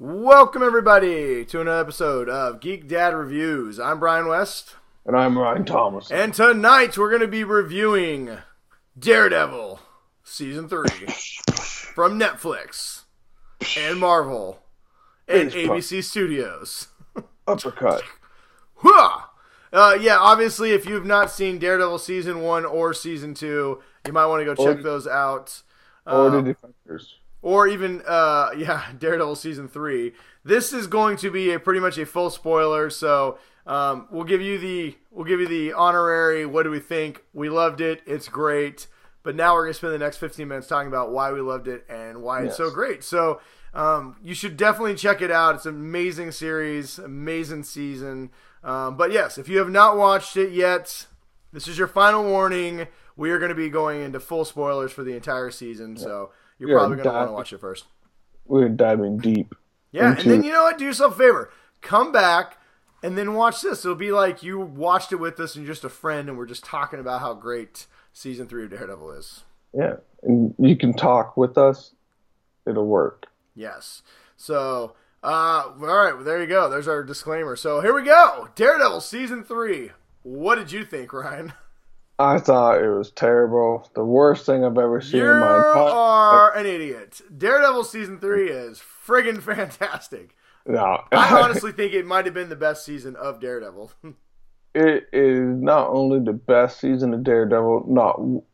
Welcome, everybody, to another episode of Geek Dad Reviews. I'm Brian West. And I'm Ryan Thomas. And tonight we're going to be reviewing Daredevil Season 3 from Netflix and Marvel and ABC Studios. Uppercut. Obviously, if you've not seen Daredevil Season 1 or Season 2, you might want to go check those out. Or the Defenders. Or even, Daredevil Season 3. This is going to be pretty much a full spoiler, so we'll give you the honorary, what do we think? We loved it, it's great. But now we're going to spend the next 15 minutes talking about why we loved it and why it's so great. So you should definitely check it out. It's an amazing series, amazing season. But yes, if you have not watched it yet, this is your final warning. We are going to be going into full spoilers for the entire season, so you're probably going to want to watch it first. We're diving deep. Yeah, and then you know what? Do yourself a favor. Come back and then watch this. It'll be like you watched it with us and you're just a friend and we're just talking about how great Season 3 of Daredevil is. Yeah, and you can talk with us. It'll work. Yes. So, all right, well, there you go. There's our disclaimer. So here we go. Daredevil Season 3. What did you think, Ryan? I thought it was terrible. The worst thing I've ever seen in my entire life. You are an idiot. Daredevil Season 3 is friggin' fantastic. No. I honestly think it might have been the best season of Daredevil. It is not only the best season of Daredevil,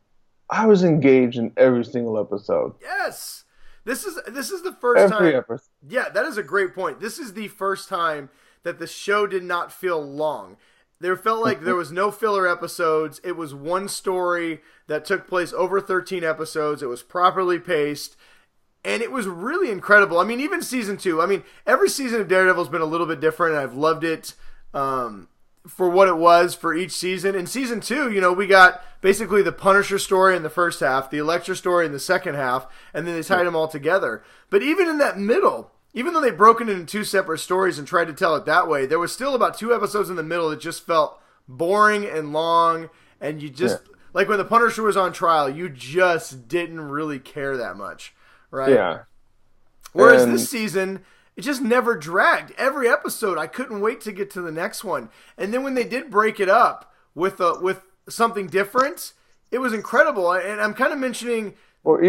I was engaged in every single episode. Yes. This is the first time. Every episode. Yeah, that is a great point. This is the first time that the show did not feel long. There felt like there was no filler episodes. It was one story that took place over 13 episodes. It was properly paced. And it was really incredible. I mean, even Season 2. I mean, every season of Daredevil has been a little bit different. And I've loved it for what it was for each season. In Season 2, we got basically the Punisher story in the first half, the Elektra story in the second half, and then they tied them all together. But even in that middle, even though they broke it into two separate stories and tried to tell it that way, there was still about 2 episodes in the middle that just felt boring and long, and you just, like when the Punisher was on trial, you just didn't really care that much, right? Yeah. Whereas this season, it just never dragged. Every episode, I couldn't wait to get to the next one. And then when they did break it up with something different, it was incredible. And I'm kind of mentioning... Well,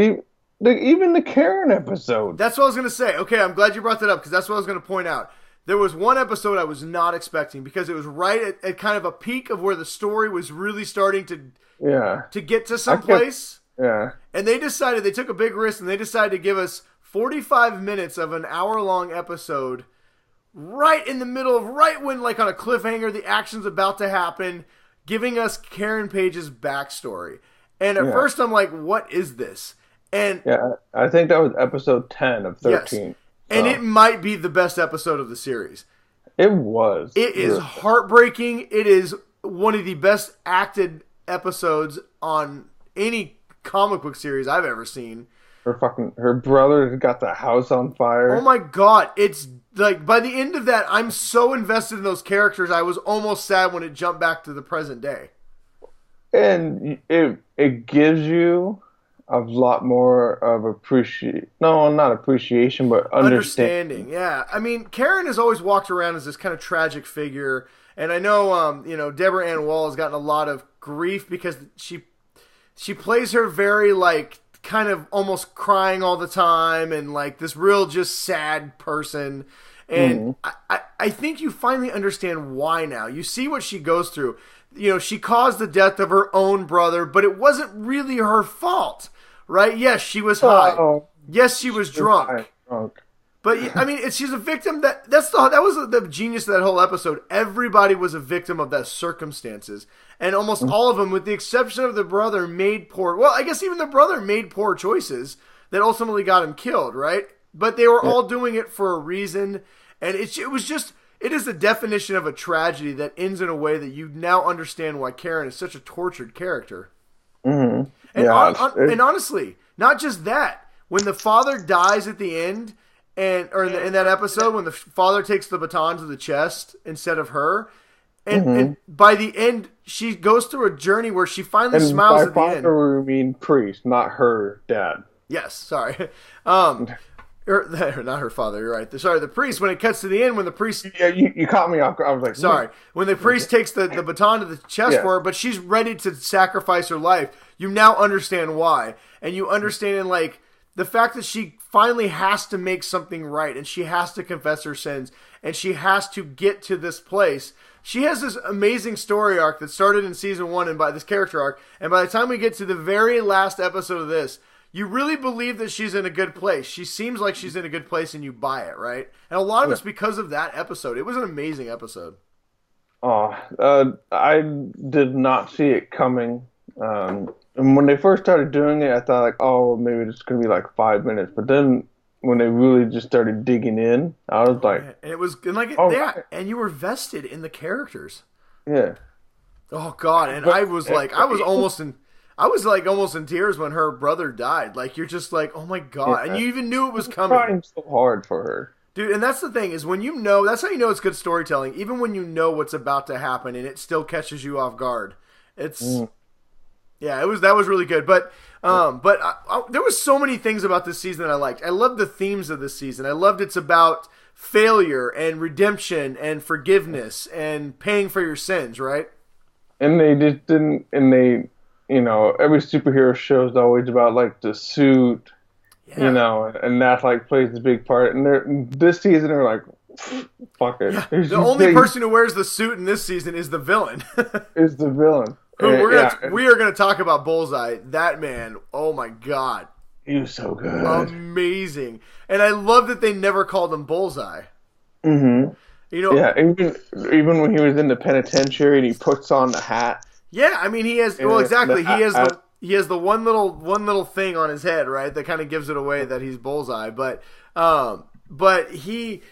even the Karen episode. That's what I was going to say. Okay, I'm glad you brought that up because that's what I was going to point out. There was one episode I was not expecting because it was right at kind of a peak of where the story was really starting to get to some place. Yeah. And they took a big risk and they decided to give us 45 minutes of an hour-long episode right in the middle of, right when, like on a cliffhanger, the action's about to happen, giving us Karen Page's backstory. And at first I'm like, what is this? And I think that was episode 10 of 13. Yes. And it might be the best episode of the series. It was. It is heartbreaking. It is one of the best acted episodes on any comic book series I've ever seen. Her brother got the house on fire. Oh my god. It's like, by the end of that, I'm so invested in those characters, I was almost sad when it jumped back to the present day. And it gives you a lot more of not appreciation, but understanding. Yeah. I mean, Karen has always walked around as this kind of tragic figure. And I know, Deborah Ann Wall has gotten a lot of grief because she plays her very, like, kind of almost crying all the time and, like, this real just sad person. And I think you finally understand why now. You see what she goes through. She caused the death of her own brother, but it wasn't really her fault. Right? Yes, she was high. Yes, she was drunk. But I mean, she's a victim. That was the genius of that whole episode. Everybody was a victim of that circumstances, and almost all of them, with the exception of the brother, made poor. Well, I guess even the brother made poor choices that ultimately got him killed. Right? But they were all doing it for a reason, and it is the definition of a tragedy that ends in a way that you now understand why Karen is such a tortured character. Mm-hmm. And honestly, not just that. When the father dies at the end, in that episode, when the father takes the baton to the chest instead of her, and by the end, she goes through a journey where she finally smiles at the end. By father, we mean priest, not her dad. Yes, sorry. or not her father. You're right. Sorry, the priest. When it cuts to the end, when the priest, Yeah, you caught me off guard. I was like, sorry, when the priest takes the baton to the chest for her, but she's ready to sacrifice her life. You now understand why, and you understand in like the fact that she finally has to make something right, and she has to confess her sins, and she has to get to this place. She has this amazing story arc that started in season 1 and by this character arc, and by the time we get to the very last episode of this, you really believe that she's in a good place. She seems like she's in a good place, and you buy it, right? And a lot of it's because of that episode. It was an amazing episode. oh, I did not see it coming. And when they first started doing it, I thought like, oh, maybe it's gonna be like 5 minutes. But then when they really just started digging in, I was like, and it was and like oh, yeah, and you were vested in the characters. yeah. Oh God! And I was almost in tears when her brother died. Like you're just like, oh my God! Yeah. And you even knew it was coming. Trying so hard for her, dude. And that's the thing is when you know, that's how you know it's good storytelling. Even when you know what's about to happen and it still catches you off guard. It's yeah, that was really good. But there was so many things about this season that I liked. I loved the themes of this season. I loved it's about failure and redemption and forgiveness and paying for your sins, right? and they just didn't. And they, every superhero show is always about like the suit. Yeah. And that like plays a big part. And this season they're like, fuck it. Yeah. The only person who wears the suit in this season is the villain. Is the villain. We are gonna talk about Bullseye. That man, oh my God. He was so good. Amazing. And I love that they never called him Bullseye. Mm-hmm. Yeah, even when he was in the penitentiary and he puts on the hat. Yeah, I mean he has exactly. He has the one little thing on his head, right? That kind of gives it away that he's Bullseye. But he,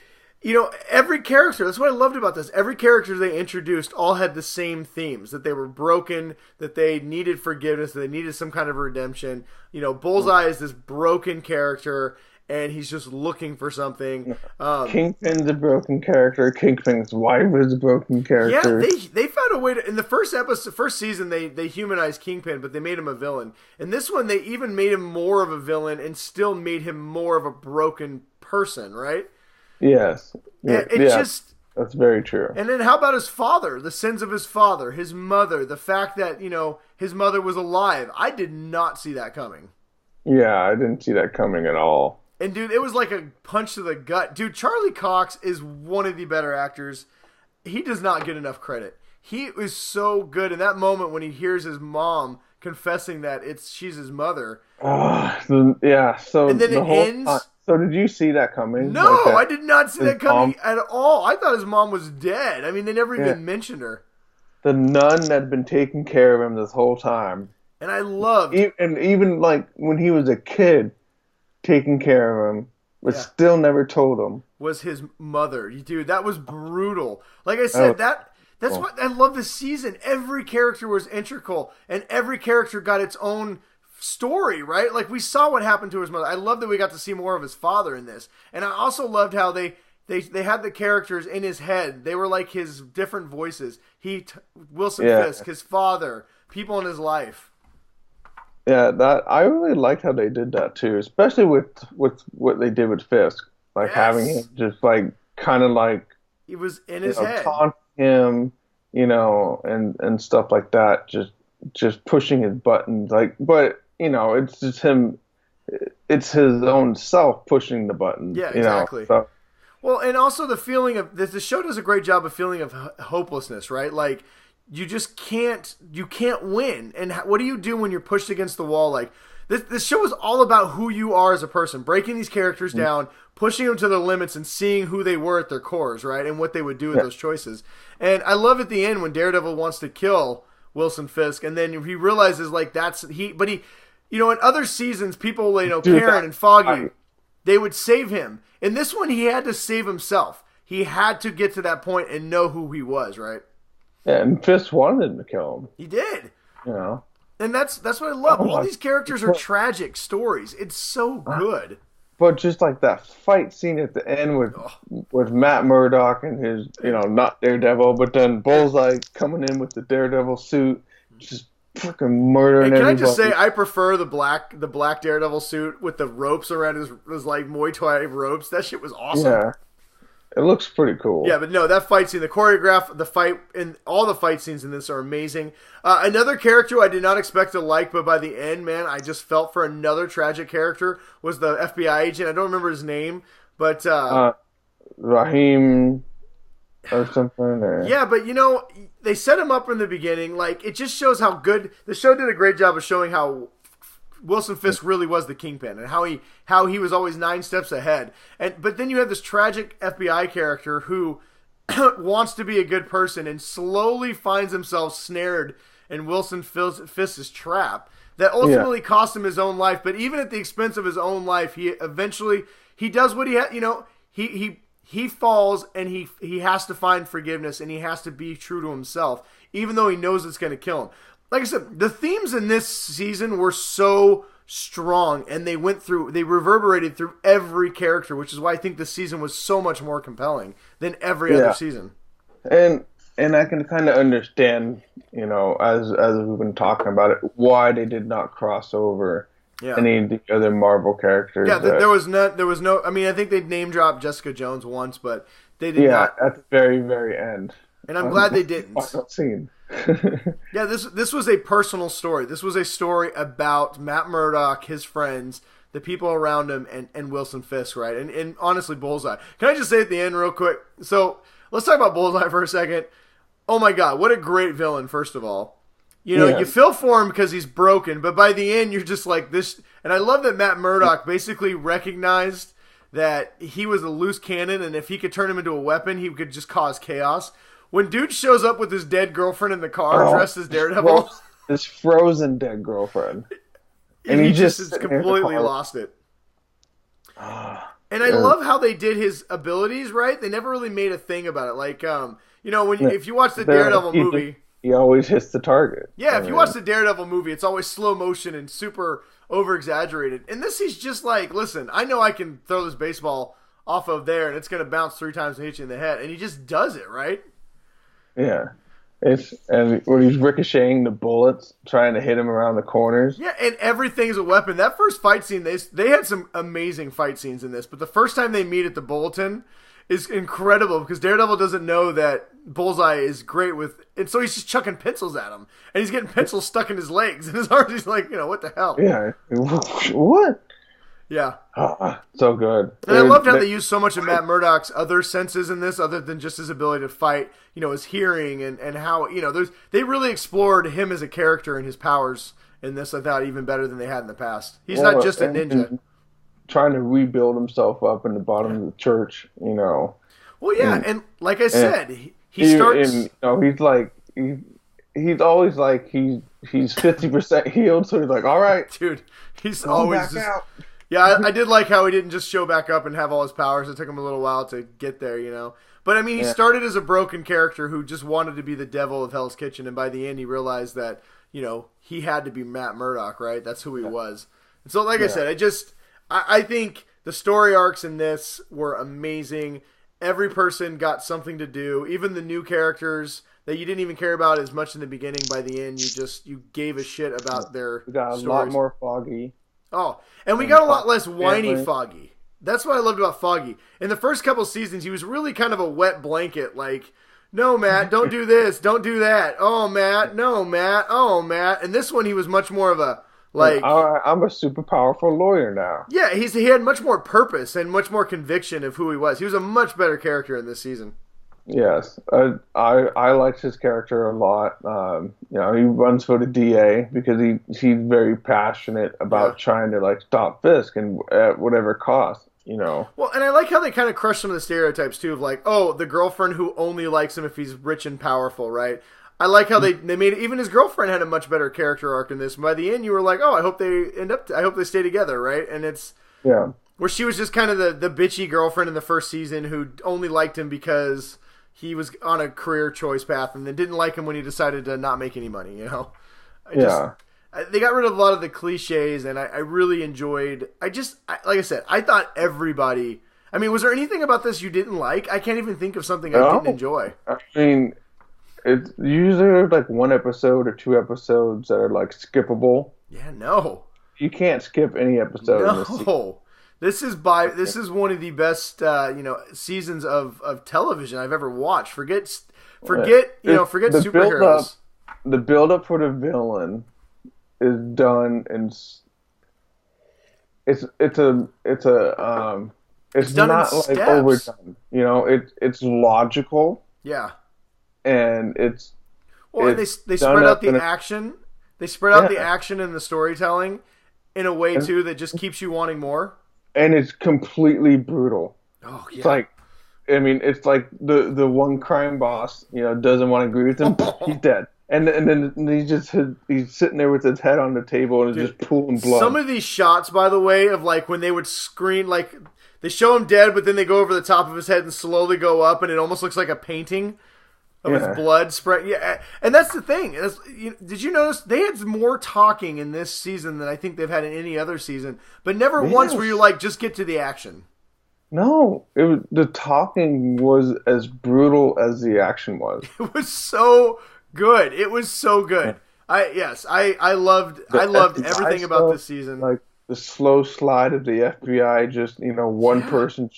every character, that's what I loved about this. Every character they introduced all had the same themes, that they were broken, that they needed forgiveness, that they needed some kind of redemption. Bullseye is this broken character, and he's just looking for something. Kingpin's a broken character. Kingpin's wife is a broken character. Yeah, they found a way to. In the first season, they humanized Kingpin, but they made him a villain. In this one, they even made him more of a villain and still made him more of a broken person, right? Yes. Just that's very true. And then how about his father? The sins of his father, his mother, the fact that his mother was alive. I did not see that coming. Yeah, I didn't see that coming at all. And, dude, it was like a punch to the gut. Dude, Charlie Cox is one of the better actors. He does not get enough credit. He is so good in that moment when he hears his mom confessing that she's his mother. Yeah, so and then it ends. So did you see that coming? No, I did not see that coming at all. I thought his mom was dead. I mean, they never even mentioned her. The nun that had been taking care of him this whole time. And I loved. And even like when he was a kid, taking care of him, but still never told him. Was his mother. Dude, that was brutal. Like I said, that's what I love this season. Every character was integral, and every character got its own story, right? Like we saw what happened to his mother. I love that we got to see more of his father in this. And I also loved how they had the characters in his head. They were like his different voices. Wilson Fisk, his father, people in his life. Yeah, I really liked how they did that too, especially with what they did with Fisk, like having him just like kind of like he was in his head, taunting him, and stuff like that, just pushing his buttons, like, but it's just him, it's his own self pushing the buttons. Yeah, exactly. So. Well, and also the feeling of the show does a great job of feeling of hopelessness, right? Like. You just can't win. And what do you do when you're pushed against the wall? Like this show is all about who you are as a person, breaking these characters down, pushing them to their limits and seeing who they were at their cores, right? And what they would do with those choices. And I love at the end when Daredevil wants to kill Wilson Fisk and then he realizes like in other seasons people, Karen and Foggy, they would save him. In this one he had to save himself. He had to get to that point and know who he was, right? Yeah, and Fisk wanted to kill him. He did. And that's what I love. All these characters are tragic stories. It's so good. But just like that fight scene at the end with Matt Murdock and his, not Daredevil, but then Bullseye coming in with the Daredevil suit, just fucking murdering And can everybody. I just say, I prefer the black Daredevil suit with the ropes around his like Muay Thai ropes. That shit was awesome. Yeah, it looks pretty cool. Yeah, but no, that fight scene, the choreograph, the fight, and all the fight scenes in this are amazing. Another character I did not expect to like, but by the end, man, I just felt for another tragic character was the FBI agent. I don't remember his name, but Raheem or something. Or... Yeah, but they set him up in the beginning. Like, it just shows how good the show did a great job of showing how Wilson Fisk really was the kingpin and how he was always 9 steps ahead. But then you have this tragic FBI character who wants to be a good person and slowly finds himself snared in Wilson Fisk's trap that ultimately cost him his own life. But even at the expense of his own life, he does what he falls and he has to find forgiveness and he has to be true to himself, even though he knows it's going to kill him. Like I said, the themes in this season were so strong and they reverberated through every character, which is why I think this season was so much more compelling than every other season. And I can kind of understand, as we've been talking about it, why they did not cross over any of the other Marvel characters. Yeah, there was no. I mean, I think they name dropped Jessica Jones once, but they did not. Yeah, at the very, very end. And I'm glad they didn't. Final scene. Yeah, this was a personal story. This was a story about Matt Murdock, his friends, the people around him, and Wilson Fisk, right? And honestly, Bullseye. Can I just say at the end real quick? So let's talk about Bullseye for a second. Oh my God, what a great villain! First of all, you feel for him because he's broken, but by the end, you're just like this. And I love that Matt Murdock basically recognized that he was a loose cannon, and if he could turn him into a weapon, he could just cause chaos. When dude shows up with his dead girlfriend in the car, dressed as Daredevil, his frozen dead girlfriend, and he just has completely lost it. And I love how they did his abilities. Right? They never really made a thing about it. Like, if you watch the Daredevil movie, he always hits the target. Yeah, if you watch the Daredevil movie, it's always slow motion and super over exaggerated. And this, he's just like, listen, I know I can throw this baseball off of there, and it's going to bounce 3 times and hit you in the head, and he just does it, right? Yeah, and when he's ricocheting the bullets, trying to hit him around the corners. Yeah, and everything's a weapon. That first fight scene, they had some amazing fight scenes in this, but the first time they meet at the Bulletin is incredible because Daredevil doesn't know that Bullseye is great with, and so he's just chucking pencils at him, and he's getting pencils stuck in his legs and his arms. He's like, what the hell? Yeah, what? Yeah. So good. And I loved how they used so much of Matt Murdock's other senses in this, other than just his ability to fight, his hearing and how, they really explored him as a character and his powers in this, I thought, even better than they had in the past. He's not just a ninja. Trying to rebuild himself up in the bottom of the church, Well, yeah, and like I said, he starts... he's like... He's always like, he's 50% healed, so he's like, all right. Dude, he's always just... Out. Yeah, I did like how he didn't just show back up and have all his powers. It took him a little while to get there, But, I mean, he started as a broken character who just wanted to be the devil of Hell's Kitchen, and by the end he realized that, he had to be Matt Murdock, right? That's who he was. And so, like I said, I think the story arcs in this were amazing. Every person got something to do. Even the new characters that you didn't even care about as much in the beginning, by the end, you gave a shit about their We got a stories. lot more Foggy. Oh, and we got a lot less whiny Foggy. That's what I loved about Foggy. In the first couple seasons, he was really kind of a wet blanket, like, no, Matt, don't do this, don't do that. Oh, Matt, no, Matt, oh, Matt. And this one, he was much more of a, like... I'm a super powerful lawyer now. Yeah, he had much more purpose and much more conviction of who he was. He was a much better character in this season. Yes, I liked his character a lot. He runs for the DA because he's very passionate about trying to stop Fisk and at whatever cost. Well, and I like how they kind of crush some of the stereotypes too of the girlfriend who only likes him if he's rich and powerful, right? I like how they made it. Even his girlfriend had a much better character arc in this. And by the end, you were like, oh, I hope they stay together, right? And it's where she was just kind of the bitchy girlfriend in the first season who only liked him because he was on a career choice path and then didn't like him when he decided to not make any money, They got rid of a lot of the cliches, and I really enjoyed... like I said, I thought everybody... I mean, was there anything about this you didn't like? I can't even think of something I didn't enjoy. I mean, It's usually like one episode or two episodes that are like skippable. Yeah, no. You can't skip any episode in this season. No. This is one of the best seasons of television I've ever watched. Forget forget superheroes. The build up for the villain is done and it's done not in like steps. overdone. It's logical. Yeah. And and they spread out the action. They spread out the action and the storytelling in a way too that just keeps you wanting more. And it's completely brutal. Oh yeah. It's like, I mean, it's like the one crime boss, doesn't want to agree with him. He's dead. And then he's sitting there with his head on the table and just pooling blood. Some of these shots, by the way, of like when they would screen, like they show him dead, but then they go over the top of his head and slowly go up, and it almost looks like a painting of his blood spread. Yeah, and that's the thing. Did you notice they had more talking in this season than I think they've had in any other season, but never once were you like, just get to the action. No, the talking was as brutal as the action was. It was so good. It was so good. I loved everything about this season. Like the slow slide of the FBI, just one person.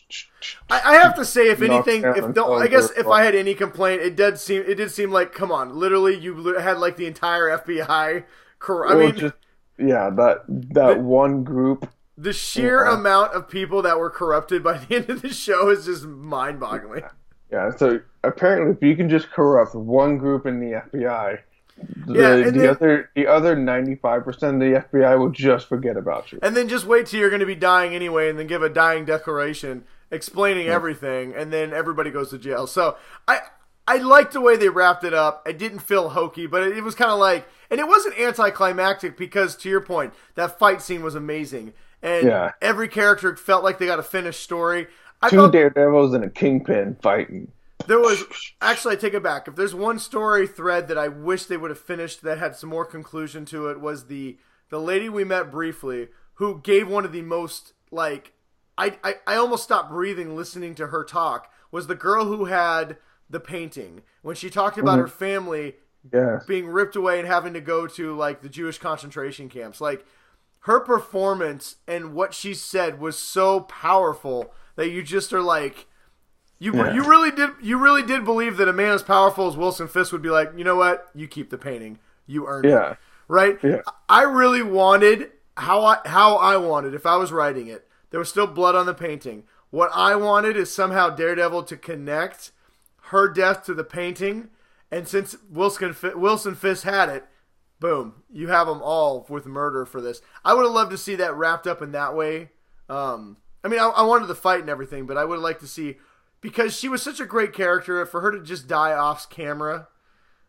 I have to say, if anything, if I had any complaint, it did seem like, come on, literally, you had like the entire FBI. That one group. The sheer amount of people that were corrupted by the end of the show is just mind-boggling. Yeah, so apparently if you can just corrupt one group in the FBI, the other 95% of the FBI will just forget about you. And then just wait till you're going to be dying anyway and then give a dying declaration explaining everything, and then everybody goes to jail. So I liked the way they wrapped it up. It didn't feel hokey, but it was kind of like, and it wasn't anticlimactic because, to your point, that fight scene was amazing. And every character felt like they got a finished story. Two Daredevils and a Kingpin fighting. There was, actually, I take it back. If there's one story thread that I wish they would have finished that had some more conclusion to it, was the lady we met briefly who gave one of the most, like, I almost stopped breathing listening to her talk, was the girl who had the painting. When she talked about her family being ripped away and having to go to, like, the Jewish concentration camps. Like, her performance and what she said was so powerful that you just are like, you really did believe that a man as powerful as Wilson Fisk would be like, you know what, you keep the painting, you earned it, right? Yeah. I really wanted how I wanted, if I was writing it, there was still blood on the painting. What I wanted is somehow Daredevil to connect her death to the painting, and since Wilson Fisk had it, boom, you have them all with murder for this. I would have loved to see that wrapped up in that way. I wanted the fight and everything, but I would have liked to see, because she was such a great character, for her to just die off camera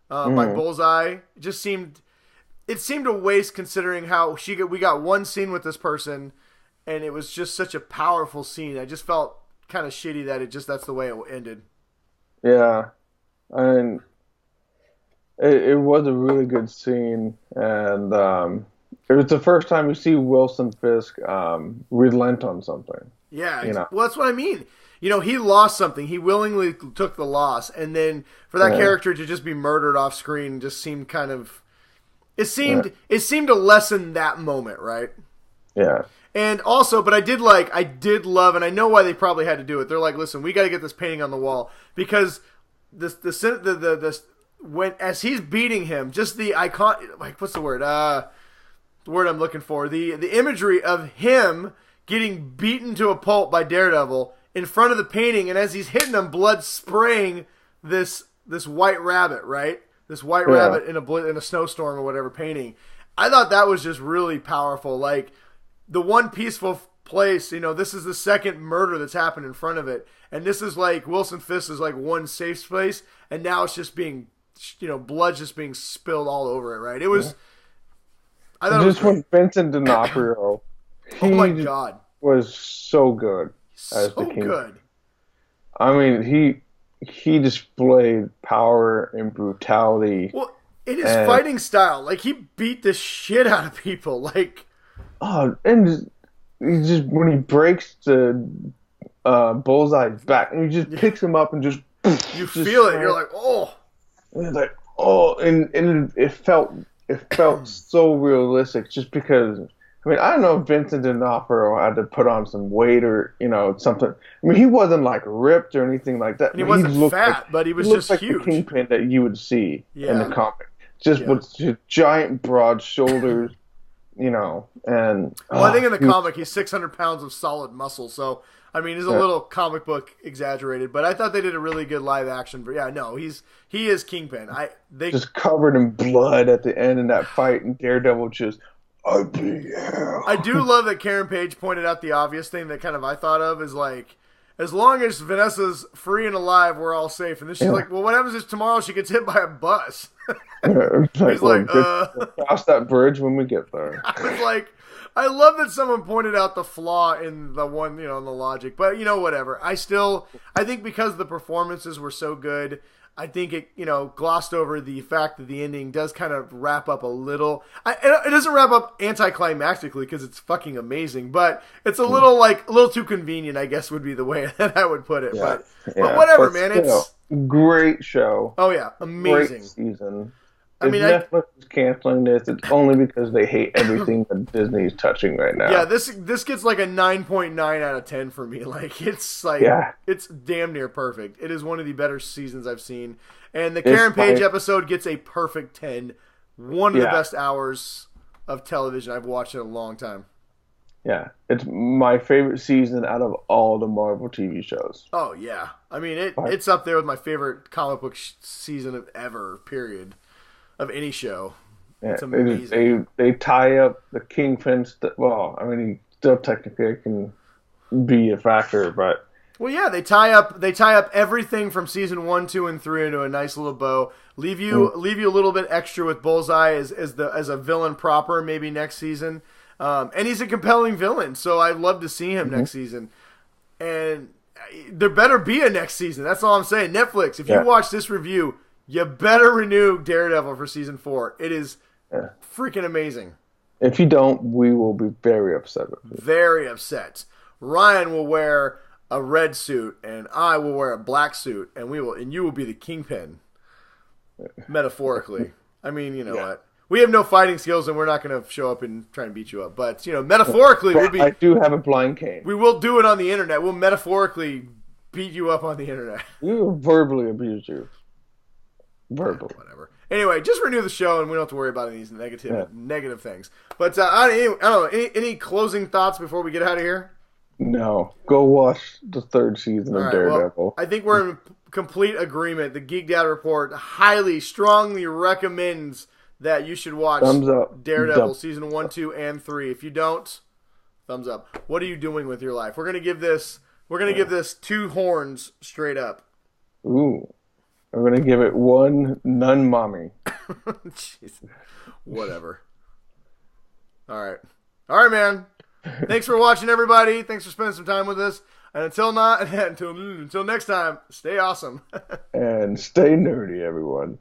by Bullseye, it seemed a waste considering how we got one scene with this person, and it was just such a powerful scene. I just felt kind of shitty that that's the way it ended. Yeah, I mean, it was a really good scene, and it was the first time we see Wilson Fisk relent on something. Yeah, well, that's what I mean. He lost something. He willingly took the loss, and then for that character to just be murdered off screen just seemed kind of. It seemed to lessen that moment, right? Yeah. And also, but I did love, and I know why they probably had to do it. They're like, listen, we got to get this painting on the wall, because when as he's beating him, just the icon, like, what's the word? The word I'm looking for. The imagery of him getting beaten to a pulp by Daredevil in front of the painting, and as he's hitting him, blood spraying this white rabbit, right? This white rabbit in a snowstorm or whatever painting. I thought that was just really powerful. Like, the one peaceful place, this is the second murder that's happened in front of it, and this is like Wilson Fisk is like one safe space, and now it's just being, blood just being spilled all over it, right? It was. I thought just when Vincent D'Onofrio, oh my god, was so good. So good. I mean, he displayed power and brutality. Well, in his fighting style, like, he beat the shit out of people, like. Oh, and when he breaks the Bullseye's back, and he just picks him up and just. You feel it. You're like, oh. And it's like, oh, and it felt so realistic just because. I mean, I don't know if Vincent D'Onofrio had to put on some weight or something. I mean, he wasn't like ripped or anything like that. And he wasn't fat, but he was just like huge. The Kingpin that you would see in the comic, just with giant, broad shoulders, and. Well, I think in the comic he's 600 pounds of solid muscle, so I mean he's a little comic book exaggerated, but I thought they did a really good live action. But yeah, no, he is Kingpin. They just covered in blood at the end in that fight, and Daredevil just. I do love that Karen Page pointed out the obvious thing that kind of I thought of is like, as long as Vanessa's free and alive, we're all safe. And then she's like, well, what happens if tomorrow she gets hit by a bus? He's like, cross that bridge when we get there. I was like, I love that someone pointed out the flaw in the one, in the logic. But, whatever. I think because the performances were so good, I think it, glossed over the fact that the ending does kind of wrap up a little. It doesn't wrap up anticlimactically because it's fucking amazing, but it's a little too convenient, I guess would be the way that I would put it. Yeah. But whatever, man. It's great show. Oh yeah, amazing great season. I mean, Netflix is canceling this, it's only because they hate everything that Disney's touching right now. Yeah, this gets like a 9.9 out of 10 for me. It's damn near perfect. It is one of the better seasons I've seen. And the Karen Page episode gets a perfect 10. One of the best hours of television I've watched in a long time. Yeah, it's my favorite season out of all the Marvel TV shows. Oh, yeah. I mean, it's up there with my favorite comic book season of ever, period. Of any show. It's amazing. They tie up the Kingpin. Well, I mean, he still technically can be a factor, but well, yeah, they tie up everything from season 1, 2, and 3 into a nice little bow. Leave you a little bit extra with Bullseye as a villain proper, maybe next season. And he's a compelling villain, so I'd love to see him next season. And there better be a next season. That's all I'm saying. Netflix, if you watch this review, you better renew Daredevil for season 4. It is freaking amazing. If you don't, we will be very upset with you. Very upset. Ryan will wear a red suit, and I will wear a black suit, and you will be the Kingpin. Metaphorically. I mean, you know what? We have no fighting skills, and we're not going to show up and try and beat you up. But, metaphorically, I do have a blind cane. We will do it on the internet. We'll metaphorically beat you up on the internet. We will verbally abuse you. Verbal. Whatever. Anyway, just renew the show, and we don't have to worry about any of these negative things. But I don't know. Any closing thoughts before we get out of here? No. Go watch the 3rd season of Daredevil. Well, I think we're in complete agreement. The Geek Dad Report strongly recommends that you should watch Daredevil season 1, 2, and 3. If you don't, thumbs up. What are you doing with your life? We're gonna give this 2 horns straight up. Ooh. I'm going to give it 1 nun mommy. Jeez. Whatever. All right, man. Thanks for watching, everybody. Thanks for spending some time with us. And until next time, stay awesome. And stay nerdy, everyone.